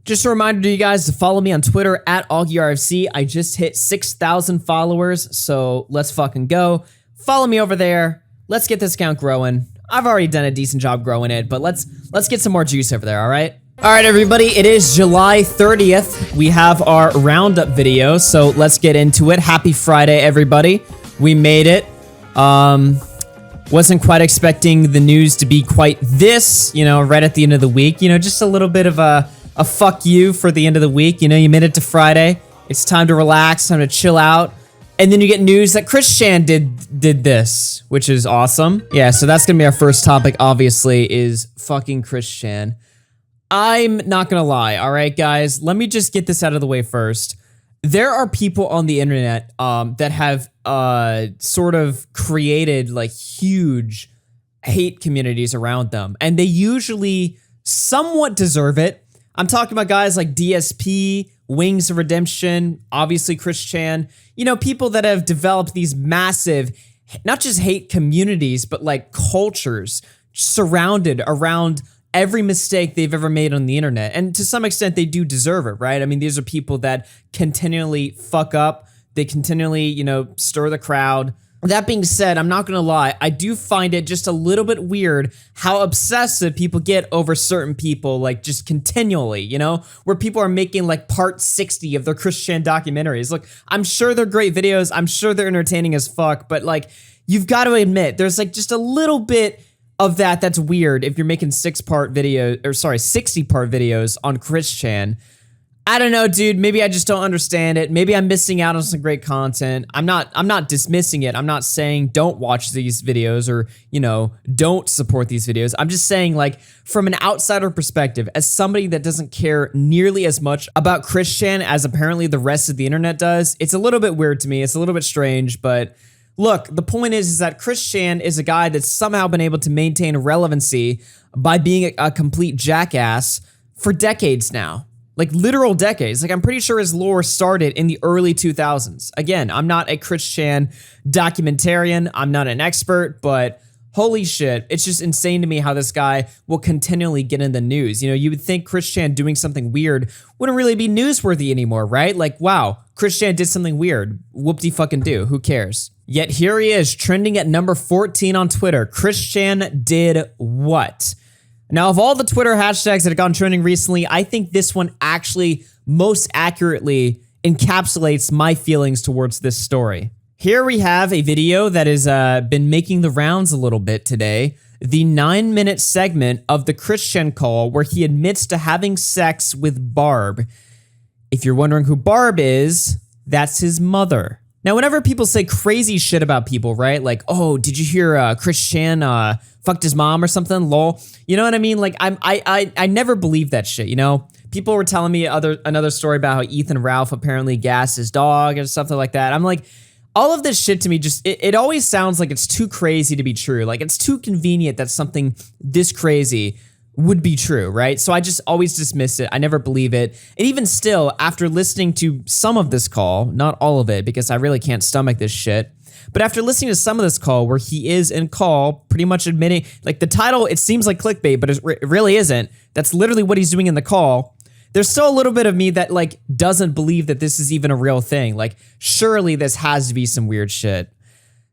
Just a reminder to you guys to follow me on Twitter at AugieRFC. I just hit 6,000 followers, so let's fucking go. Follow me over there. Let's get this account growing. I've already done a decent job growing it, but let's get some more juice over there, all right? All right, everybody, it is July 30th. We have our roundup video, so let's get into it. Happy Friday, everybody. We made it. Wasn't quite expecting the news to be quite this, right at the end of the week. Just a little bit of a fuck you for the end of the week. You made it to Friday. It's time to relax, time to chill out. And then you get news that Chris Chan did this, which is awesome. Yeah, so that's gonna be our first topic, obviously, is fucking Chris Chan. I'm not gonna lie, all right, guys? Let me just get this out of the way first. There are people on the internet that have sort of created like huge hate communities around them, and they usually somewhat deserve it. I'm talking about guys like DSP, Wings of Redemption, obviously Chris Chan, people that have developed these massive, not just hate communities, but like cultures surrounded around every mistake they've ever made on the internet. And to some extent, they do deserve it, right? I mean, these are people that continually fuck up. They continually, stir the crowd. That being said, I'm not gonna lie, I do find it just a little bit weird how obsessive people get over certain people, like just continually, where people are making like part 60 of their Chris Chan documentaries. Look, I'm sure they're great videos, I'm sure they're entertaining as fuck, but like, you've got to admit, there's like just a little bit of that's weird if you're making 60-part videos on Chris Chan. I don't know, dude. Maybe I just don't understand it. Maybe I'm missing out on some great content. I'm not dismissing it. I'm not saying don't watch these videos or, don't support these videos. I'm just saying, like, from an outsider perspective, as somebody that doesn't care nearly as much about Chris Chan as apparently the rest of the internet does, it's a little bit weird to me. It's a little bit strange, but look, the point is that Chris Chan is a guy that's somehow been able to maintain relevancy by being a complete jackass for decades now. Like literal decades. Like I'm pretty sure his lore started in the early 2000s. Again, I'm not a Chris Chan documentarian. I'm not an expert, but holy shit, it's just insane to me how this guy will continually get in the news. You would think Chris Chan doing something weird wouldn't really be newsworthy anymore, right? Like, wow, Chris Chan did something weird. Whoop-de-fucking-do. Who cares? Yet here he is, trending at number 14 on Twitter. Chris Chan did what? Now, of all the Twitter hashtags that have gone trending recently, I think this one actually most accurately encapsulates my feelings towards this story. Here we have a video that has been making the rounds a little bit today. The 9-minute segment of the Chris Chan call where he admits to having sex with Barb. If you're wondering who Barb is, that's his mother. Now, whenever people say crazy shit about people, right? Like, oh, did you hear Chris Chan fucked his mom or something? Lol. You know what I mean? Like, I never believed that shit, People were telling me another story about how Ethan Ralph apparently gassed his dog or something like that. I'm like, all of this shit to me just, it always sounds like it's too crazy to be true. Like, it's too convenient that something this crazy would be true, right? So I just always dismiss it. I never believe it. And even still, after listening to some of this call, not all of it, because I really can't stomach this shit, but after listening to some of this call where he is in call pretty much admitting, like the title, it seems like clickbait, but it really isn't. That's literally what he's doing in the call. There's still a little bit of me that like doesn't believe that this is even a real thing. Like, surely this has to be some weird shit.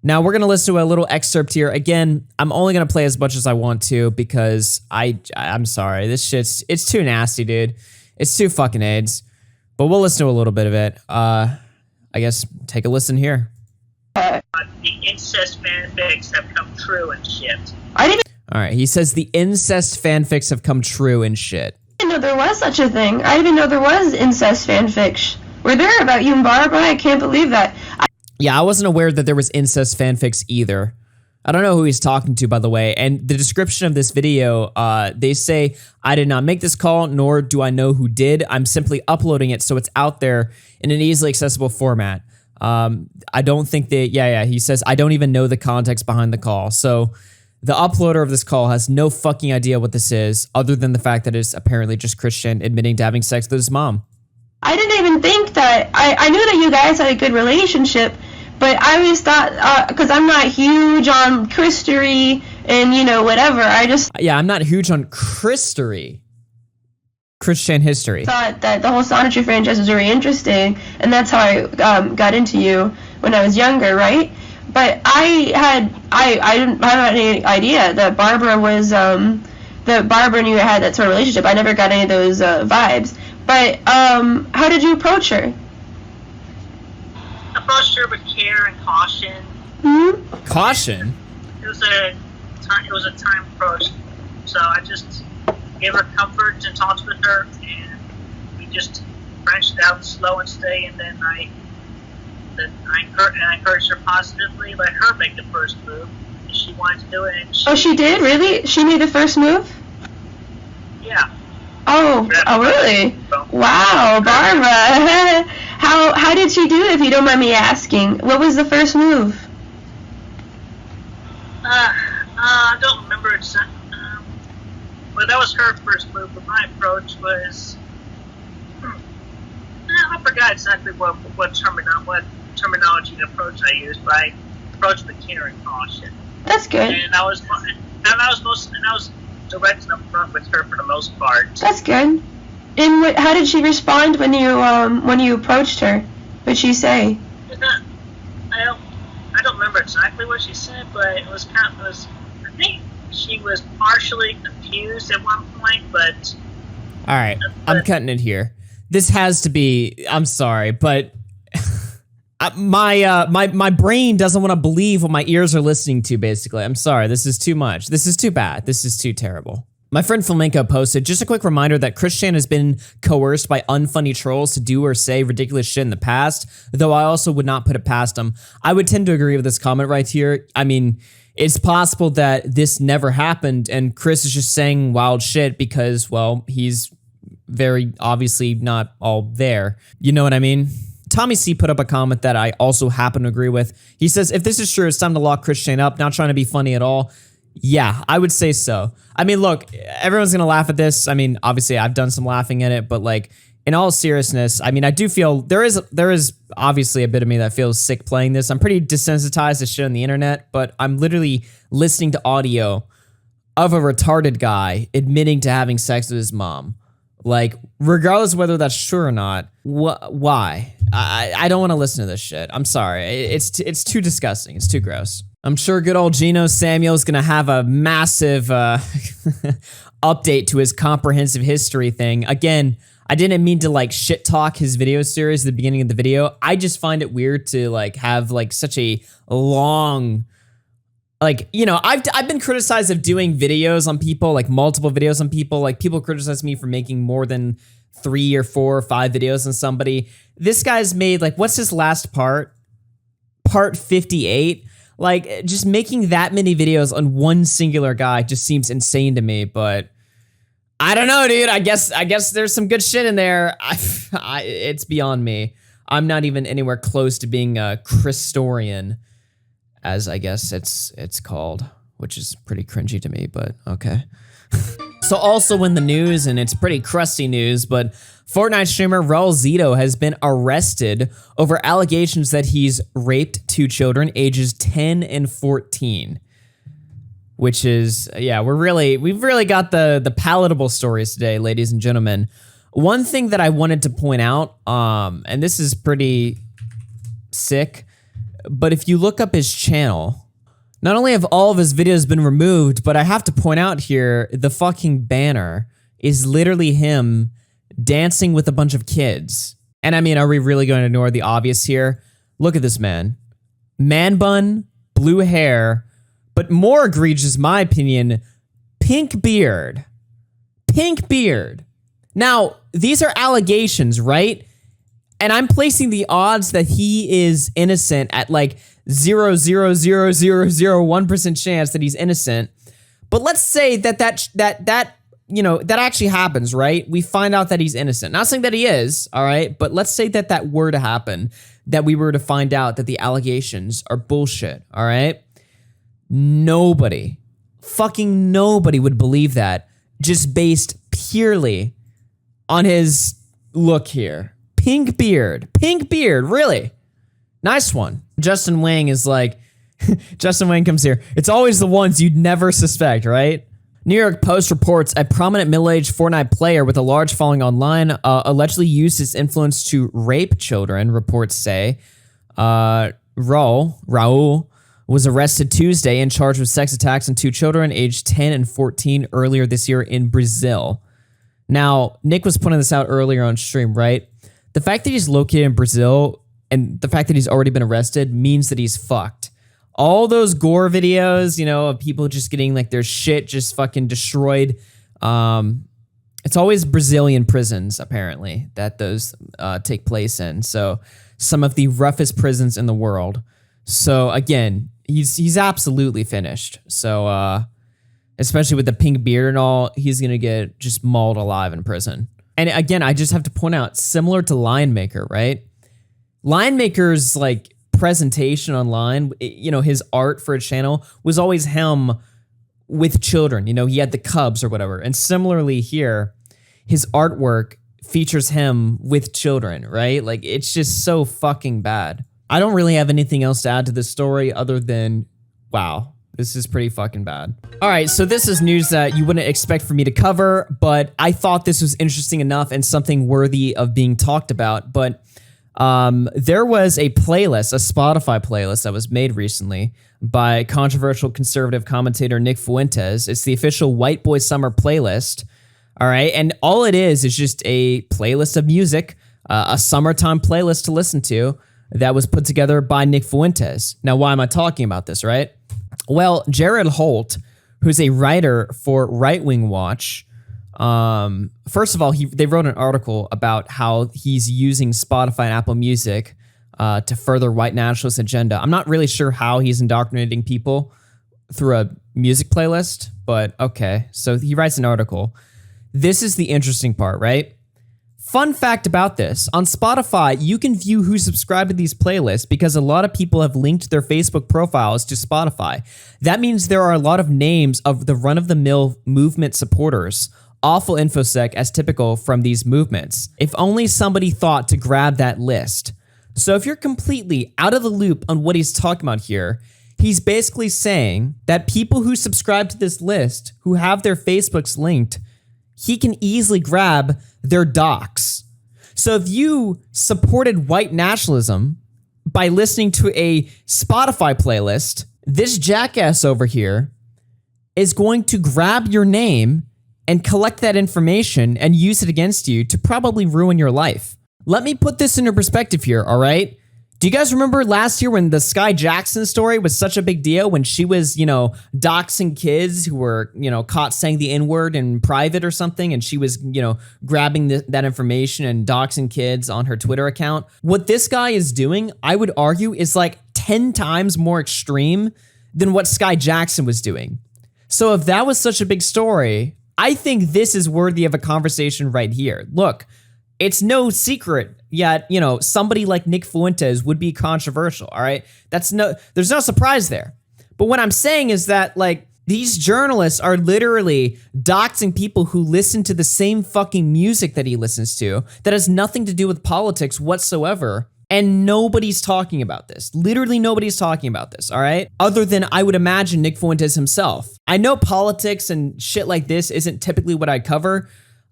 Now, we're going to listen to a little excerpt here. Again, I'm only going to play as much as I want to because I'm sorry. This shit's, it's too nasty, dude. It's too fucking AIDS. But we'll listen to a little bit of it. I guess take a listen here. The incest fanfics have come true and shit. All right, he says the incest fanfics have come true and shit. I didn't know there was such a thing. I didn't know there was incest fanfics. Were there about you and Barbara? I can't believe that. Yeah, I wasn't aware that there was incest fanfics either. I don't know who he's talking to, by the way. And the description of this video, they say, I did not make this call, nor do I know who did. I'm simply uploading it so it's out there in an easily accessible format. I don't think they, he says, I don't even know the context behind the call. So the uploader of this call has no fucking idea what this is, other than the fact that it's apparently just Chris Chan admitting to having sex with his mom. I didn't even think that, I knew that you guys had a good relationship, but I always thought, because I'm not huge on Christery and, whatever, Yeah, I'm not huge on Christery. Christian history. Thought that the whole Sonetry franchise was very interesting, and that's how I got into you when I was younger, right? But I didn't have any idea that Barbara was that Barbara and you had that sort of relationship. I never got any of those vibes. But how did you approach her? Approached her with care and caution. Mm-hmm. Caution? It was a time approach. So I just gave her comfort and talked with her, and we just branched out slow and steady. And then I encouraged her positively. Let her make the first move. She wanted to do it. And she did? Really? She made the first move? Yeah. Oh, really? Wow, Barbara. How did she do it, if you don't mind me asking? What was the first move? I don't remember exactly. Well, that was her first move, but my approach was... I forgot exactly what terminology and approach I used, but I approached with care and caution. That's good. And I was direct and upfront with her for the most part. That's good. And how did she respond when you approached her? What'd she say? I don't remember exactly what she said, but it was I think she was partially confused at one point, but... All right, I'm cutting it here. This has to be... I'm sorry, but... my brain doesn't want to believe what my ears are listening to, basically. I'm sorry, this is too much. This is too bad. This is too terrible. My friend Flamenco posted, just a quick reminder that Christian has been coerced by unfunny trolls to do or say ridiculous shit in the past, though I also would not put it past him. I would tend to agree with this comment right here. I mean, it's possible that this never happened and Chris is just saying wild shit because, well, he's very obviously not all there. You know what I mean? Tommy C put up a comment that I also happen to agree with. He says, if this is true, it's time to lock Christian up. Not trying to be funny at all. Yeah, I would say so. I mean, look, everyone's going to laugh at this. I mean, obviously, I've done some laughing at it, but like, in all seriousness, I mean, I do feel there is obviously a bit of me that feels sick playing this. I'm pretty desensitized to shit on the internet, but I'm literally listening to audio of a retarded guy admitting to having sex with his mom. Like, regardless of whether that's true or not, why? I don't want to listen to this shit. I'm sorry. It's too disgusting. It's too gross. I'm sure good old Geno Samuel's gonna have a massive update to his comprehensive history thing. Again, I didn't mean to like shit talk his video series at the beginning of the video. I just find it weird to like have like such a long, like, you know, I've been criticized of doing videos on people, like multiple videos on people. Like people criticize me for making more than 3 or 4 or 5 videos on somebody. This guy's made like, what's his last part? Part 58. Like, just making that many videos on one singular guy just seems insane to me, but I don't know, dude. I guess there's some good shit in there. It's beyond me. I'm not even anywhere close to being a Christorian, as I guess it's called, which is pretty cringy to me, but okay. So also in the news, and it's pretty crusty news, but Fortnite streamer Raul Zito has been arrested over allegations that he's raped 2 children ages 10 and 14. Which is, yeah, we've really got the palatable stories today, ladies and gentlemen. One thing that I wanted to point out, and this is pretty sick, but if you look up his channel, not only have all of his videos been removed, but I have to point out here, the fucking banner is literally him dancing with a bunch of kids. And I mean, are we really going to ignore the obvious here? Look at this man. Man bun, blue hair, but more egregious, in my opinion, pink beard. Pink beard. Now, these are allegations, right? And I'm placing the odds that he is innocent at like 0.00001% chance that he's innocent. But let's say that you know, that actually happens, right? We find out that he's innocent. Not saying that he is, all right? But let's say that were to happen, that we were to find out that the allegations are bullshit, all right? Nobody, fucking nobody would believe that just based purely on his look here. Pink beard, really? Nice one. Justin Wang is like, Justin Wang comes here. It's always the ones you'd never suspect, right? New York Post reports a prominent middle-aged Fortnite player with a large following online allegedly used his influence to rape children, reports say. Raul was arrested Tuesday and charged with sex attacks on 2 children aged 10 and 14 earlier this year in Brazil. Now, Nick was pointing this out earlier on stream, right? The fact that he's located in Brazil and the fact that he's already been arrested means that he's fucked. All those gore videos, you know, of people just getting like their shit just fucking destroyed. It's always Brazilian prisons, apparently, that those take place in. So some of the roughest prisons in the world. So again, he's absolutely finished. So especially with the pink beard and all, he's gonna get just mauled alive in prison. And again, I just have to point out, similar to Lion Maker, right? Lion Maker's like presentation online, you know, his art for a channel was always him with children. You know, he had the cubs or whatever. And similarly here, his artwork features him with children, right? Like, it's just so fucking bad. I don't really have anything else to add to this story other than, wow, this is pretty fucking bad. All right, so this is news that you wouldn't expect for me to cover, but I thought this was interesting enough and something worthy of being talked about. But there was a playlist, a Spotify playlist that was made recently by controversial conservative commentator Nick Fuentes. It's the official White Boy Summer playlist. All right. And all it is just a playlist of music, a summertime playlist to listen to that was put together by Nick Fuentes. Now, why am I talking about this, right? Well, Jared Holt, who's a writer for Right Wing Watch, first of all, they wrote an article about how he's using Spotify and Apple Music to further white nationalist agenda. I'm not really sure how he's indoctrinating people through a music playlist, but okay. So he writes an article. This is the interesting part, right? Fun fact about this, on Spotify, you can view who subscribed to these playlists because a lot of people have linked their Facebook profiles to Spotify. That means there are a lot of names of the run-of-the-mill movement supporters. Awful infosec as typical from these movements. If only somebody thought to grab that list. So if you're completely out of the loop on what he's talking about here, he's basically saying that people who subscribe to this list, who have their Facebooks linked, he can easily grab their docs. So if you supported white nationalism by listening to a Spotify playlist, this jackass over here is going to grab your name and collect that information and use it against you to probably ruin your life. Let me put this into perspective here, all right? Do you guys remember last year when the Sky Jackson story was such a big deal when she was, you know, doxing kids who were, you know, caught saying the N-word in private or something, and she was, you know, grabbing that information and doxing kids on her Twitter account? What this guy is doing, I would argue, is like 10 times more extreme than what Sky Jackson was doing. So if that was such a big story, I think this is worthy of a conversation right here. Look, it's no secret yet, you know, somebody like Nick Fuentes would be controversial, all right? There's no surprise there. But what I'm saying is that, like, these journalists are literally doxing people who listen to the same fucking music that he listens to that has nothing to do with politics whatsoever. And nobody's talking about this. Literally nobody's talking about this, all right? Other than, I would imagine, Nick Fuentes himself. I know politics and shit like this isn't typically what I cover.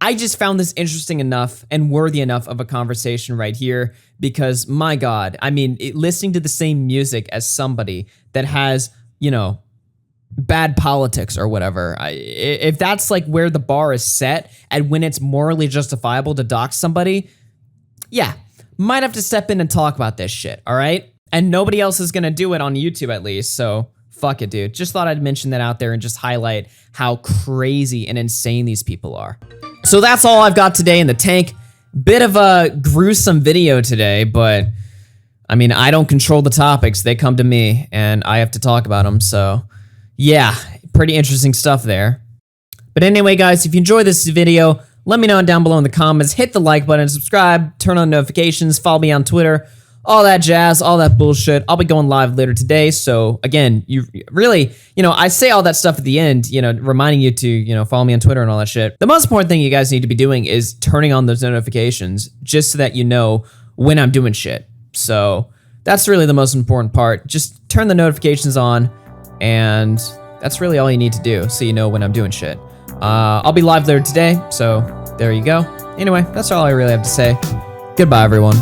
I just found this interesting enough and worthy enough of a conversation right here because, my God, I mean, listening to the same music as somebody that has, you know, bad politics or whatever, if that's like where the bar is set and when it's morally justifiable to dox somebody, yeah, might have to step in and talk about this shit, all right? And nobody else is gonna do it on YouTube at least, so fuck it, dude. Just thought I'd mention that out there and just highlight how crazy and insane these people are. So that's all I've got today in the tank. Bit of a gruesome video today, but I mean, I don't control the topics. They come to me and I have to talk about them. So yeah, pretty interesting stuff there. But anyway, guys, if you enjoyed this video, let me know down below in the comments. Hit the like button, subscribe, turn on notifications, follow me on Twitter, all that jazz, all that bullshit. I'll be going live later today. So again, you really, you know, I say all that stuff at the end, you know, reminding you to, you know, follow me on Twitter and all that shit. The most important thing you guys need to be doing is turning on those notifications just so that you know when I'm doing shit. So that's really the most important part. Just turn the notifications on and That's really all you need to do, so you know when I'm doing shit. I'll be live there today, so there you go. Anyway, that's all I really have to say. Goodbye, everyone.